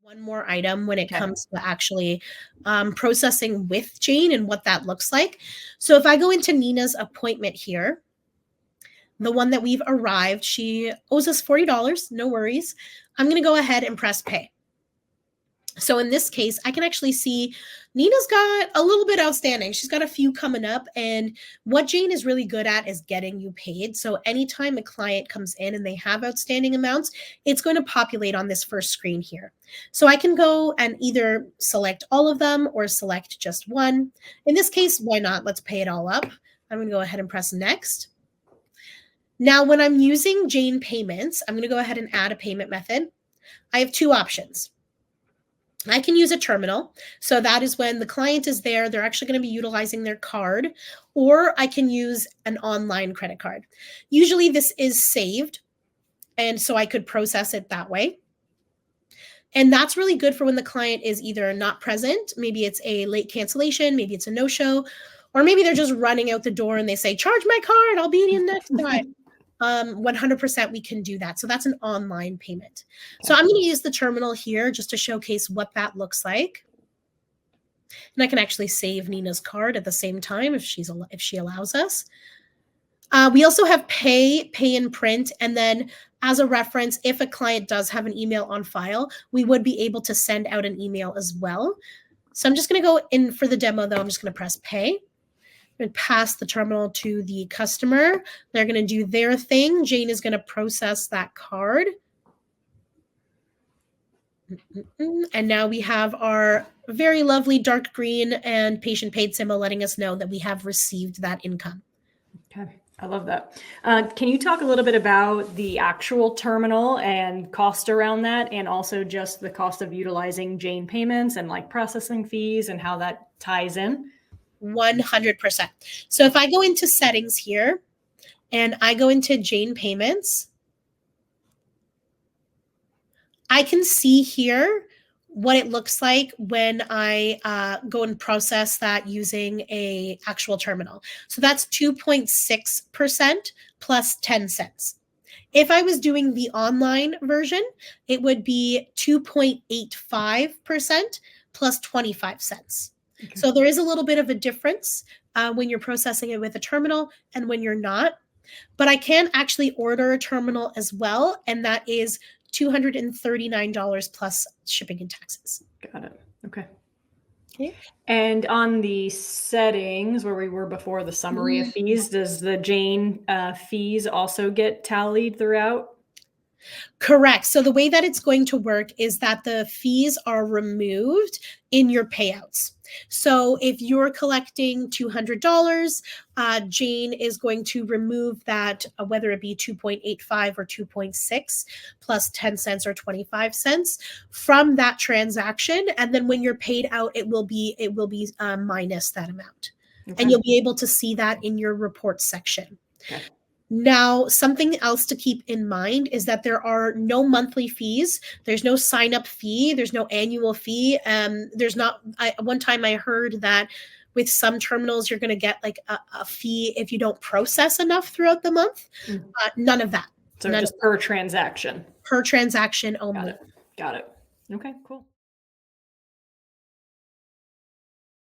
One more item when it Okay. comes to actually processing with Jane and what that looks like. So if I go into Nina's appointment here, the one that we've arrived, she owes us $40, no worries. I'm going to go ahead and press pay. So in this case, I can actually see Nina's got a little bit outstanding. She's got a few coming up. And what Jane is really good at is getting you paid. So anytime a client comes in and they have outstanding amounts, it's going to populate on this first screen here. So I can go and either select all of them or select just one. In this case, why not? Let's pay it all up. I'm going to go ahead and press next. Now, when I'm using Jane Payments, I'm going to go ahead and add a payment method. I have two options. I can use a terminal. So that is when the client is there, they're actually going to be utilizing their card, or I can use an online credit card. Usually this is saved, and so I could process it that way. And that's really good for when the client is either not present, maybe it's a late cancellation, maybe it's a no-show, or maybe they're just running out the door and they say, charge my card, I'll be in next time. 100% we can do that. So that's an online payment. So I'm going to use the terminal here just to showcase what that looks like. And I can actually save Nina's card at the same time if she allows us. We also have pay and print. And then as a reference, if a client does have an email on file, we would be able to send out an email as well. So I'm just going to go in for the demo though. I'm just going to press pay. And pass the terminal to the customer. They're going to do their thing. Jane is going to process that card. And now we have our very lovely dark green and patient paid symbol letting us know that we have received that income. Okay, I love that. Can you talk a little bit about the actual terminal and cost around that, and also just the cost of utilizing Jane Payments and like processing fees and how that ties in? 100%. So if I go into settings here and I go into Jane Payments, I can see here what it looks like when I go and process that using a actual terminal. So that's 2.6% plus 10 cents. If I was doing the online version, it would be 2.85% plus 25 cents. Okay. So there is a little bit of a difference when you're processing it with a terminal and when you're not. But I can actually order a terminal as well, and that is $239 plus shipping and taxes. Got it. Okay. Okay. And on the settings where we were before, the summary of fees, does the Jane fees also get tallied throughout? Correct. So the way that it's going to work is that the fees are removed in your payouts. So if you're collecting $200, Jane is going to remove that, whether it be 2.85 or 2.6 plus 10 cents or 25 cents from that transaction. And then when you're paid out, it will be minus that amount. Okay. And you'll be able to see that in your report section. Okay. Now, something else to keep in mind is that there are no monthly fees. There's no sign-up fee. There's no annual fee. There's not. One time I heard that with some terminals, you're going to get like a fee if you don't process enough throughout the month. None of that. So just per transaction. Per transaction only. Got it. Okay, cool.